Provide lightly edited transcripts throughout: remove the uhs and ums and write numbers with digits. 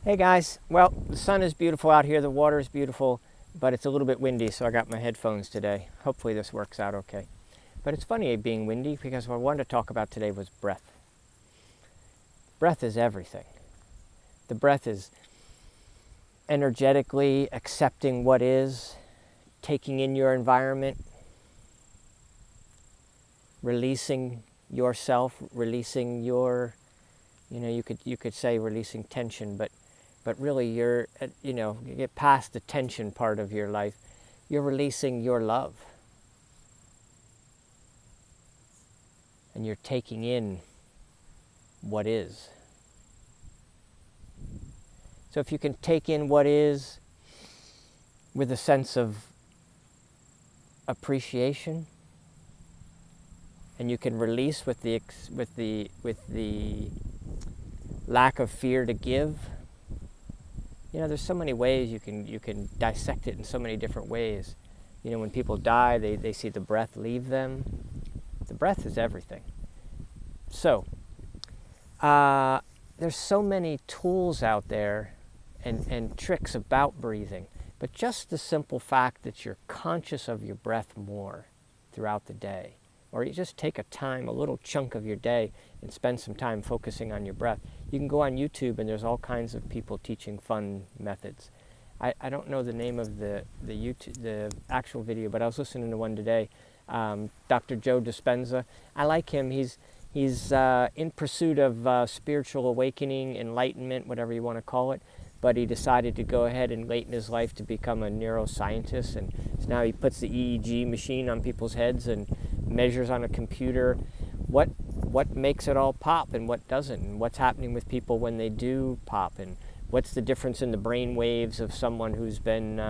Hey guys, well, the sun is beautiful out here, the water is beautiful, but it's a little bit windy, so I got my headphones today. Hopefully this works out okay. But it's funny being windy because what I wanted to talk about today was breath. Breath is everything. The breath is energetically accepting what is, taking in your environment, releasing yourself, releasing your, you could say releasing tension, but really you're, you get past the tension part of your life, you're releasing your love. And you're taking in what is. So if you can take in what is with a sense of appreciation, and you can release with the lack of fear to give. There's so many ways you can dissect it in so many different ways. When people die, they see the breath leave them. The breath is everything. So, there's so many tools out there and tricks about breathing, but just the simple fact that you're conscious of your breath more throughout the day, or you just take a little chunk of your day and spend some time focusing on your breath. You can go on YouTube and there's all kinds of people teaching fun methods. I don't know the name of the actual video, but I was listening to one today. Dr. Joe Dispenza. I like him. He's in pursuit of spiritual awakening, enlightenment, whatever you want to call it. But he decided to go ahead and late in his life to become a neuroscientist. And so now he puts the EEG machine on people's heads and measures on a computer what makes it all pop and what doesn't, and what's happening with people when they do pop, and what's the difference in the brain waves of someone who's been,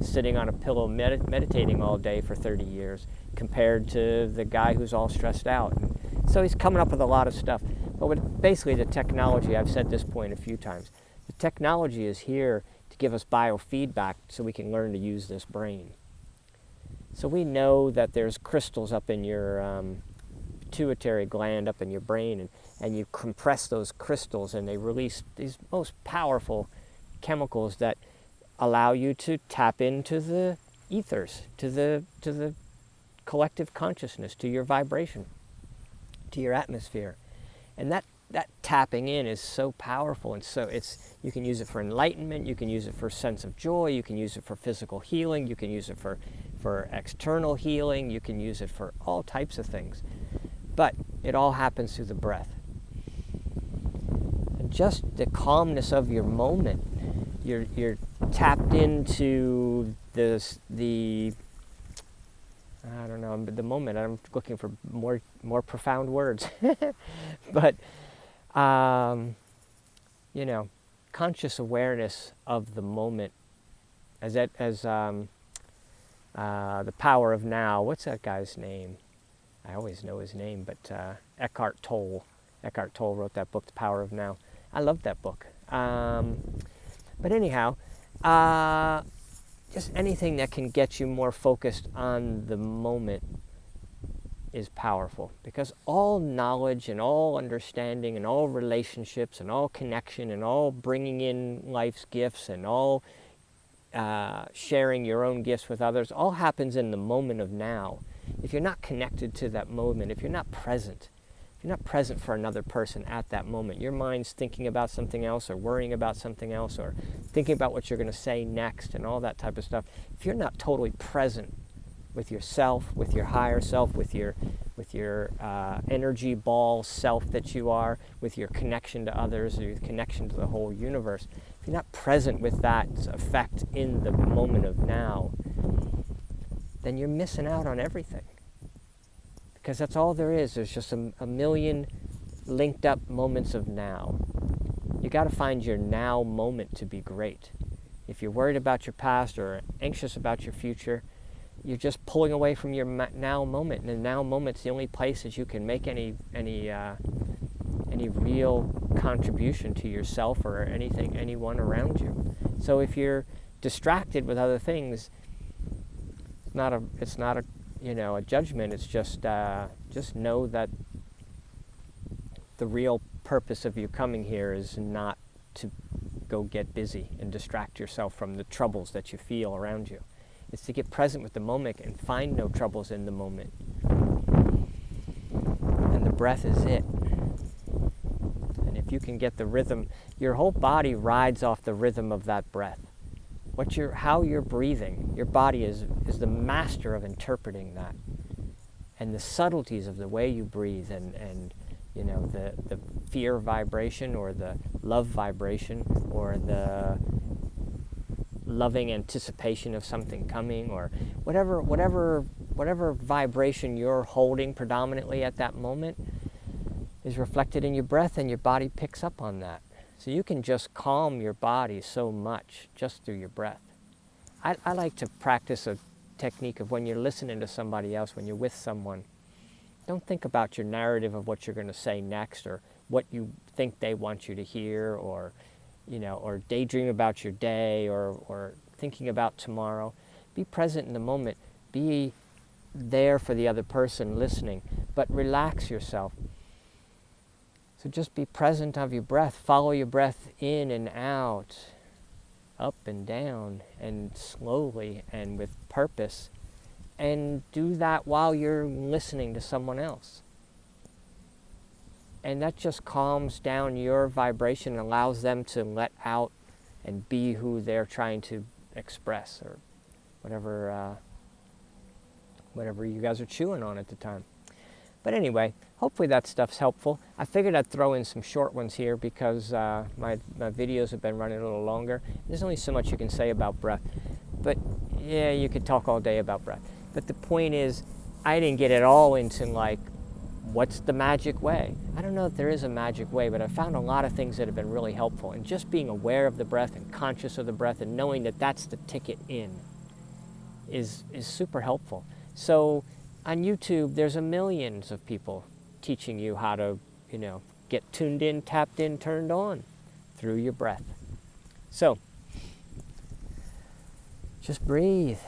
sitting on a pillow meditating all day for 30 years compared to the guy who's all stressed out. And so he's coming up with a lot of stuff. But basically the technology, I've said this point a few times, the technology is here to give us biofeedback so we can learn to use this brain. So we know that there's crystals up in your pituitary gland up in your brain, and you compress those crystals and they release these most powerful chemicals that allow you to tap into the ethers, to the collective consciousness, to your vibration, to your atmosphere. And that tapping in is so powerful, and so you can use it for enlightenment, you can use it for sense of joy, you can use it for physical healing, you can use it for external healing, you can use it for all types of things. But it all happens through the breath. And just the calmness of your moment, you're tapped into the I don't know, the moment. I'm looking for more profound words. But conscious awareness of the moment, as the power of now. What's that guy's name? I always know his name, but Eckhart Tolle. Eckhart Tolle wrote that book, The Power of Now. I love that book. But anyhow, just anything that can get you more focused on the moment is powerful, because all knowledge and all understanding and all relationships and all connection and all bringing in life's gifts and all sharing your own gifts with others all happens in the moment of now. If you're not connected to that moment, if you're not present for another person at that moment, your mind's thinking about something else or worrying about something else or thinking about what you're going to say next and all that type of stuff. If you're not totally present with yourself, with your higher self, with your energy ball self that you are, with your connection to others, or your connection to the whole universe, if you're not present with that effect in the moment of now, then you're missing out on everything. Because that's all there is. There's just a million linked up moments of now. You got to find your now moment to be great. If you're worried about your past or anxious about your future, you're just pulling away from your now moment. And the now moment's the only place that you can make any real contribution to yourself or anyone around you. So if you're distracted with other things, it's not a judgment. It's just know that the real purpose of you coming here is not to go get busy and distract yourself from the troubles that you feel around you. It's to get present with the moment and find no troubles in the moment. And the breath is it. And if you can get the rhythm, your whole body rides off the rhythm of that breath. How you're breathing, your body is the master of interpreting that. And the subtleties of the way you breathe and you know, the fear vibration or the love vibration or the loving anticipation of something coming or whatever vibration you're holding predominantly at that moment is reflected in your breath, and your body picks up on that. So you can just calm your body so much just through your breath. I like to practice a technique of when you're listening to somebody else, when you're with someone, don't think about your narrative of what you're going to say next or what you think they want you to hear, or you know, or daydream about your day, or thinking about tomorrow. Be present in the moment. Be there for the other person listening, but relax yourself. So just be present of your breath. Follow your breath in and out, up and down, and slowly and with purpose. And do that while you're listening to someone else. And that just calms down your vibration and allows them to let out and be who they're trying to express, or whatever you guys are chewing on at the time. But anyway, hopefully that stuff's helpful. I figured I'd throw in some short ones here because my videos have been running a little longer. There's only so much you can say about breath. But yeah, you could talk all day about breath. But the point is, I didn't get it all into like, what's the magic way? I don't know if there is a magic way, but I found a lot of things that have been really helpful. And just being aware of the breath and conscious of the breath and knowing that that's the ticket in is super helpful. So on YouTube, there's millions of people teaching you how to, you know, get tuned in, tapped in, turned on through your breath. So just breathe.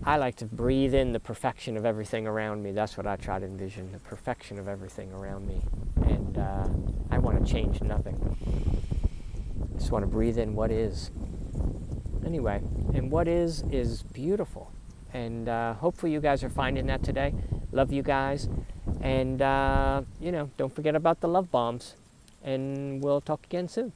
I like to breathe in the perfection of everything around me. That's what I try to envision, the perfection of everything around me. And I want to change nothing. I just want to breathe in what is. Anyway, and what is beautiful. And hopefully you guys are finding that today. Love you guys. And, you know, don't forget about the love bombs. And we'll talk again soon.